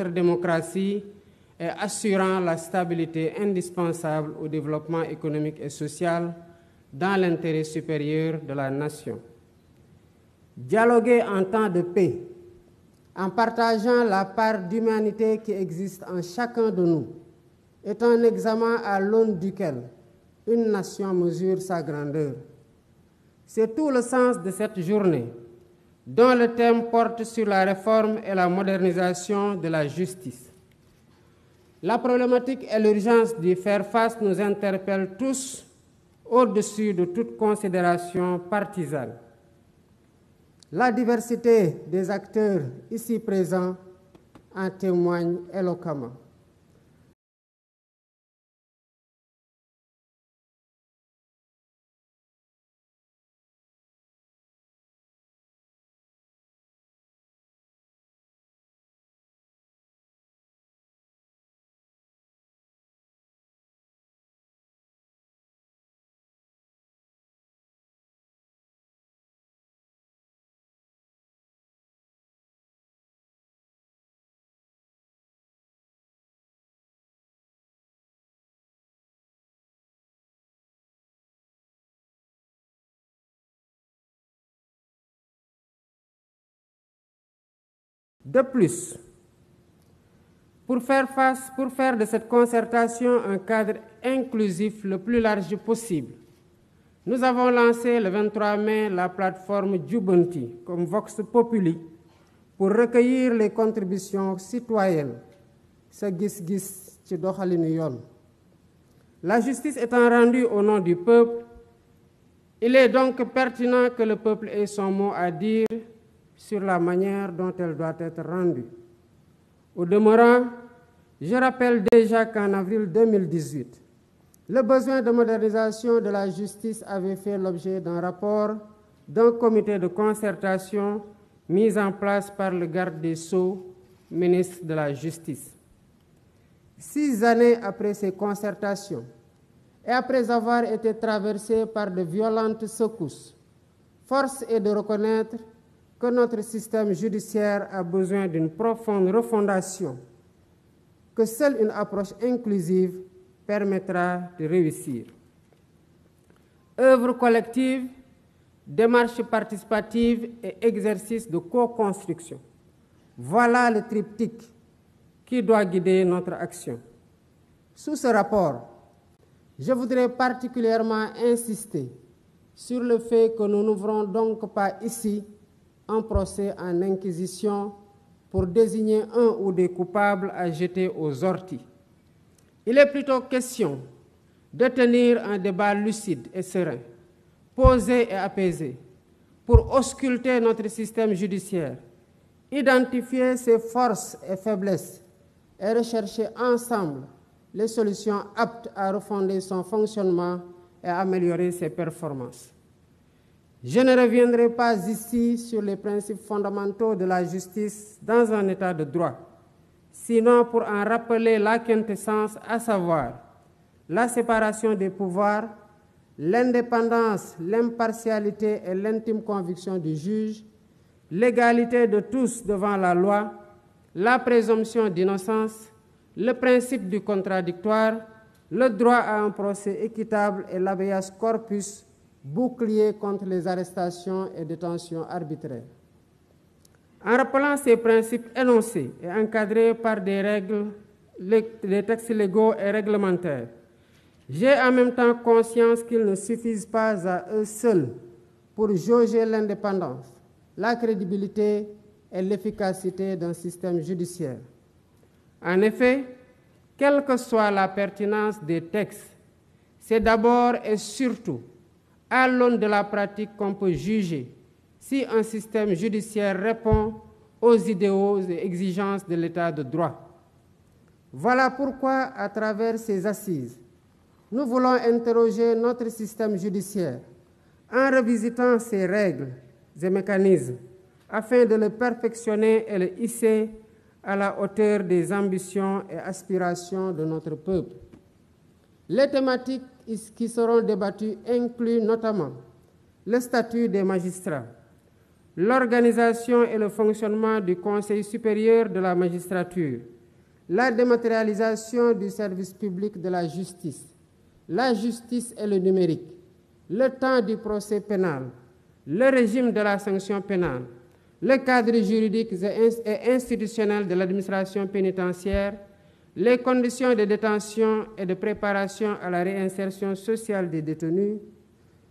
notre démocratie et assurant la stabilité indispensable au développement économique et social dans l'intérêt supérieur de la nation. Dialoguer en temps de paix, en partageant la part d'humanité qui existe en chacun de nous, est un examen à l'aune duquel une nation mesure sa grandeur. C'est tout le sens de cette journée, dont le thème porte sur la réforme et la modernisation de la justice. La problématique et l'urgence d'y faire face nous interpellent tous au-dessus de toute considération partisane. La diversité des acteurs ici présents en témoigne éloquemment. De plus, pour faire de cette concertation un cadre inclusif le plus large possible, nous avons lancé le 23 mai la plateforme Jubanti comme Vox Populi pour recueillir les contributions citoyennes. La justice étant rendue au nom du peuple, il est donc pertinent que le peuple ait son mot à dire sur la manière dont elle doit être rendue. Au demeurant, je rappelle déjà qu'en avril 2018, le besoin de modernisation de la justice avait fait l'objet d'un rapport d'un comité de concertation mis en place par le garde des Sceaux, ministre de la Justice. 6 années après ces concertations, et après avoir été traversées par de violentes secousses, force est de reconnaître que notre système judiciaire a besoin d'une profonde refondation, que seule une approche inclusive permettra de réussir. Œuvre collective, démarche participative et exercice de co-construction. Voilà le triptyque qui doit guider notre action. Sous ce rapport, je voudrais particulièrement insister sur le fait que nous n'ouvrons donc pas ici un procès en inquisition pour désigner un ou des coupables à jeter aux orties. Il est plutôt question de tenir un débat lucide et serein, posé et apaisé, pour ausculter notre système judiciaire, identifier ses forces et faiblesses et rechercher ensemble les solutions aptes à refonder son fonctionnement et à améliorer ses performances. Je ne reviendrai pas ici sur les principes fondamentaux de la justice dans un état de droit, sinon pour en rappeler la quintessence, à savoir la séparation des pouvoirs, l'indépendance, l'impartialité et l'intime conviction du juge, l'égalité de tous devant la loi, la présomption d'innocence, le principe du contradictoire, le droit à un procès équitable et l'habeas corpus, bouclier contre les arrestations et détentions arbitraires. En rappelant ces principes énoncés et encadrés par des textes légaux et réglementaires, j'ai en même temps conscience qu'ils ne suffisent pas à eux seuls pour jauger l'indépendance, la crédibilité et l'efficacité d'un système judiciaire. En effet, quelle que soit la pertinence des textes, c'est d'abord et surtout à l'aune de la pratique qu'on peut juger si un système judiciaire répond aux idéaux et exigences de l'état de droit. Voilà pourquoi, à travers ces assises, nous voulons interroger notre système judiciaire en revisitant ses règles et mécanismes afin de le perfectionner et le hisser à la hauteur des ambitions et aspirations de notre peuple. Les thématiques qui seront débattues incluent notamment le statut des magistrats, l'organisation et le fonctionnement du Conseil supérieur de la magistrature, la dématérialisation du service public de la justice et le numérique, le temps du procès pénal, le régime de la sanction pénale, le cadre juridique et institutionnel de l'administration pénitentiaire, les conditions de détention et de préparation à la réinsertion sociale des détenus,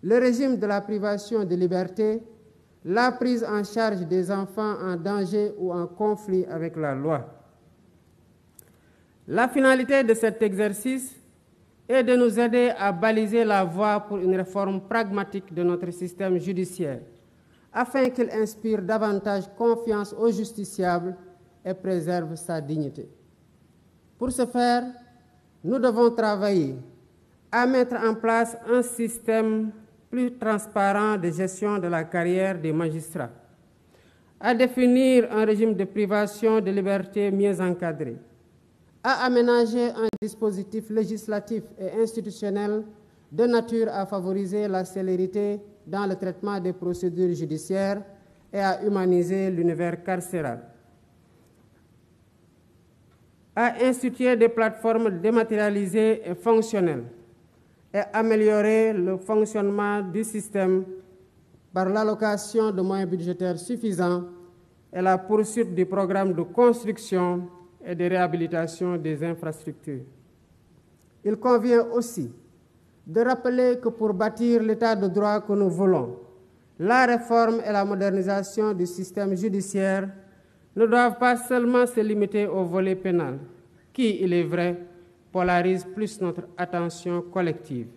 le régime de la privation de liberté, la prise en charge des enfants en danger ou en conflit avec la loi. La finalité de cet exercice est de nous aider à baliser la voie pour une réforme pragmatique de notre système judiciaire, afin qu'il inspire davantage confiance aux justiciables et préserve sa dignité. Pour ce faire, nous devons travailler à mettre en place un système plus transparent de gestion de la carrière des magistrats, à définir un régime de privation de liberté mieux encadré, à aménager un dispositif législatif et institutionnel de nature à favoriser la célérité dans le traitement des procédures judiciaires et à humaniser l'univers carcéral, à instituer des plateformes dématérialisées et fonctionnelles et améliorer le fonctionnement du système par l'allocation de moyens budgétaires suffisants et la poursuite du programme de construction et de réhabilitation des infrastructures. Il convient aussi de rappeler que pour bâtir l'état de droit que nous voulons, la réforme et la modernisation du système judiciaire ne doivent pas seulement se limiter au volet pénal, qui, il est vrai, polarise plus notre attention collective.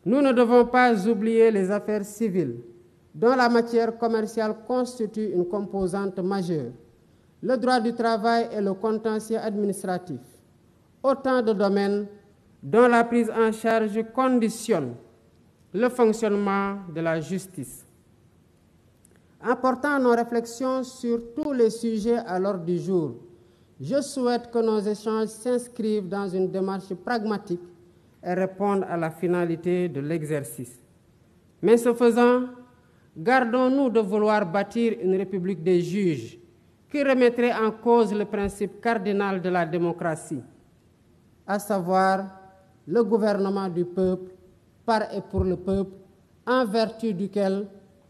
Nous ne devons pas oublier les affaires civiles, dont la matière commerciale constitue une composante majeure, le droit du travail et le contentieux administratif, autant de domaines dont la prise en charge conditionne le fonctionnement de la justice. En portant nos réflexions sur tous les sujets à l'ordre du jour, je souhaite que nos échanges s'inscrivent dans une démarche pragmatique et répondent à la finalité de l'exercice. Mais ce faisant, gardons-nous de vouloir bâtir une république des juges qui remettrait en cause le principe cardinal de la démocratie, à savoir le gouvernement du peuple, par et pour le peuple, en vertu duquel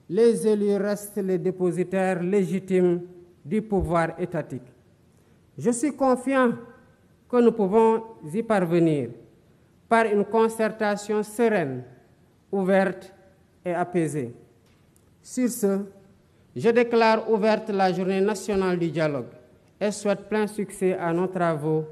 les élus restent les dépositaires légitimes du pouvoir étatique. Je suis confiant que nous pouvons y parvenir par une concertation sereine, ouverte et apaisée. Sur ce, je déclare ouverte la Journée nationale du dialogue et souhaite plein succès à nos travaux